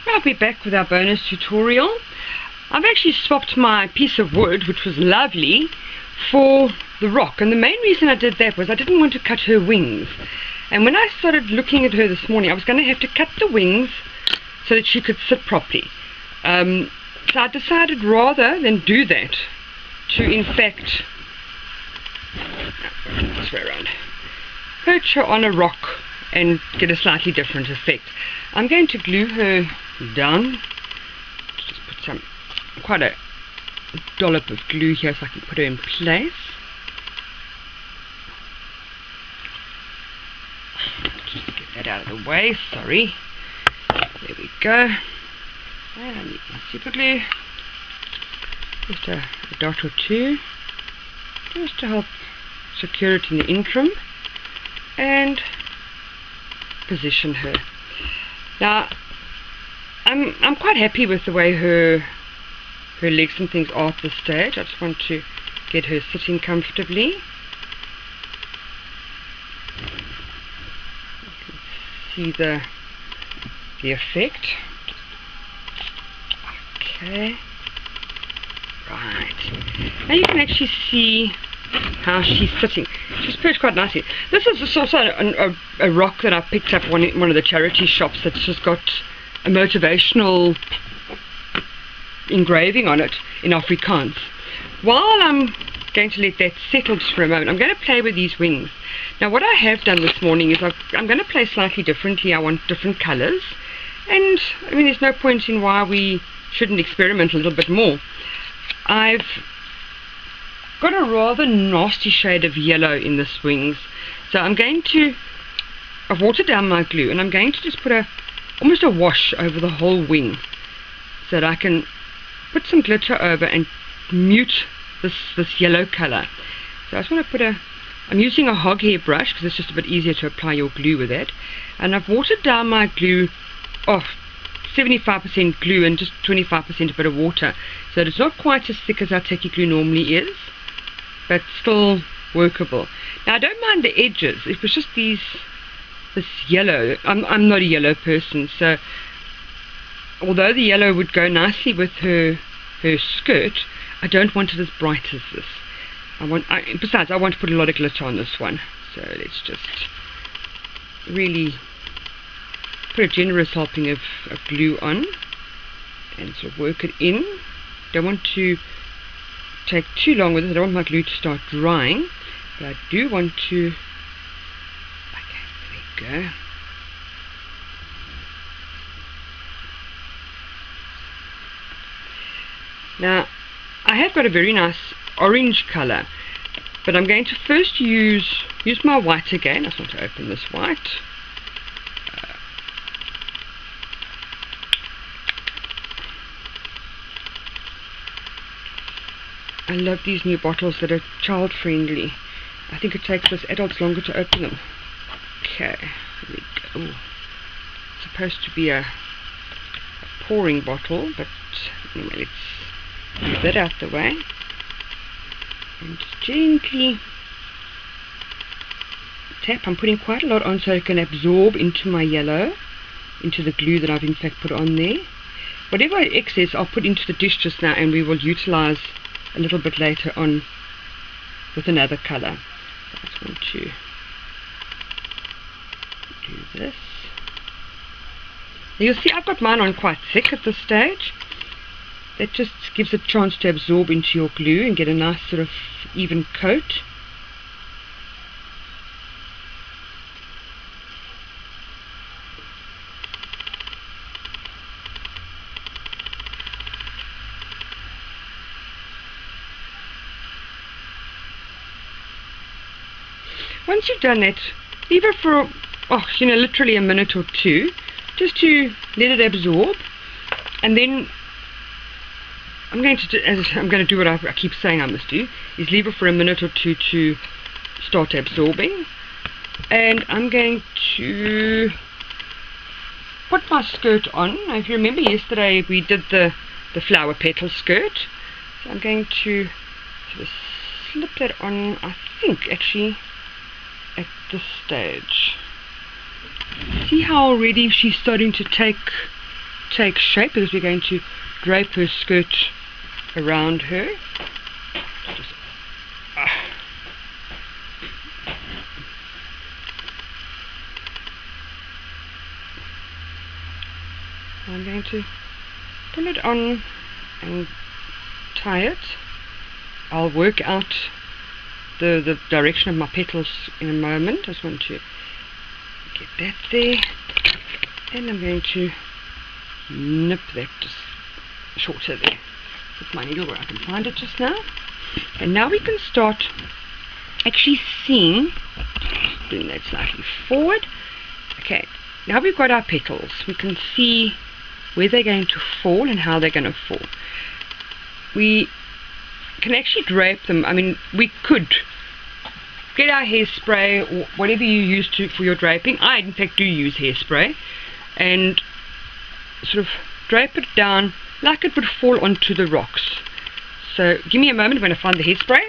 I'll be back with our bonus tutorial. I've actually swapped my piece of wood, which was lovely, for the rock, and the main reason I did that was I didn't want to cut her wings. And when I started looking at her this morning, I was going to have to cut the wings so that she could sit properly. So I decided rather than do that, to in fact this way around, perch her on a rock and get a slightly different effect. I'm going to glue her down. Just put quite a dollop of glue here so I can put her in place. Just get that out of the way, sorry. There we go. And I need my super glue. Just a dot or two, just to help secure it in the interim and position her. Now I'm quite happy with the way her legs and things are at this stage. I just want to get her sitting comfortably. You can see the effect. Okay. Right. Now you can actually see how she's sitting. She's perched quite nicely. This is also a rock that I picked up one of the charity shops that's just got a motivational engraving on it in Afrikaans. While I'm going to let that settle just for a moment, I'm going to play with these wings. Now what I have done this morning is I'm going to play slightly differently. I want different colours, and I mean there's no point in why we shouldn't experiment a little bit more. I've got a rather nasty shade of yellow in this wings, so I've watered down my glue, and I'm going to just put almost a wash over the whole wing so that I can put some glitter over and mute this yellow colour. So I just want to I'm using a hog hair brush because it's just a bit easier to apply your glue with that, and I've watered down my glue 75% glue and just 25% a bit of water, so that it's not quite as thick as our tacky glue normally is, but still workable. Now I don't mind the edges. It was just this yellow. I'm not a yellow person, so although the yellow would go nicely with her skirt, I don't want it as bright as this. Besides, I want to put a lot of glitter on this one, so let's just really put a generous helping of glue on and sort of work it in. Don't want to take too long with it. I don't want my glue to start drying, but I do want to. Okay, there we go. Now I have got a very nice orange colour, but I'm going to first use my white again. I just want to open this white. I love these new bottles that are child friendly. I think it takes us adults longer to open them. Okay, here we go. It's supposed to be a pouring bottle, but anyway, let's move that out the way and just gently tap. I'm putting quite a lot on so it can absorb into my yellow, into the glue that I've in fact put on there. Whatever excess I'll put into the dish just now, and we will utilize a little bit later on with another colour. I just want to do this. You'll see I've got mine on quite thick at this stage. That just gives it a chance to absorb into your glue and get a nice sort of even coat. Once you've done that, leave it for literally a minute or two, just to let it absorb, and then I'm going to do what I keep saying I must do, is leave it for a minute or two to start absorbing. And I'm going to put my skirt on. Now, if you remember yesterday we did the flower petal skirt, so I'm going to sort of slip that on, I think actually at this stage. See how already she's starting to take take shape because we're going to drape her skirt around her. Just, I'm going to pull it on and tie it. I'll work out the direction of my petals in a moment. I just want to get that there, and I'm going to nip that just shorter there. Put my needle where I can find it just now, and now we can start actually seeing. Bring that slightly forward. Okay, now we've got our petals. We can see where they're going to fall and how they're going to fall. We can actually drape them. I mean, we could get our hairspray or whatever you use for your draping. I in fact do use hairspray, and sort of drape it down like it would fall onto the rocks. So give me a moment when I find the hairspray.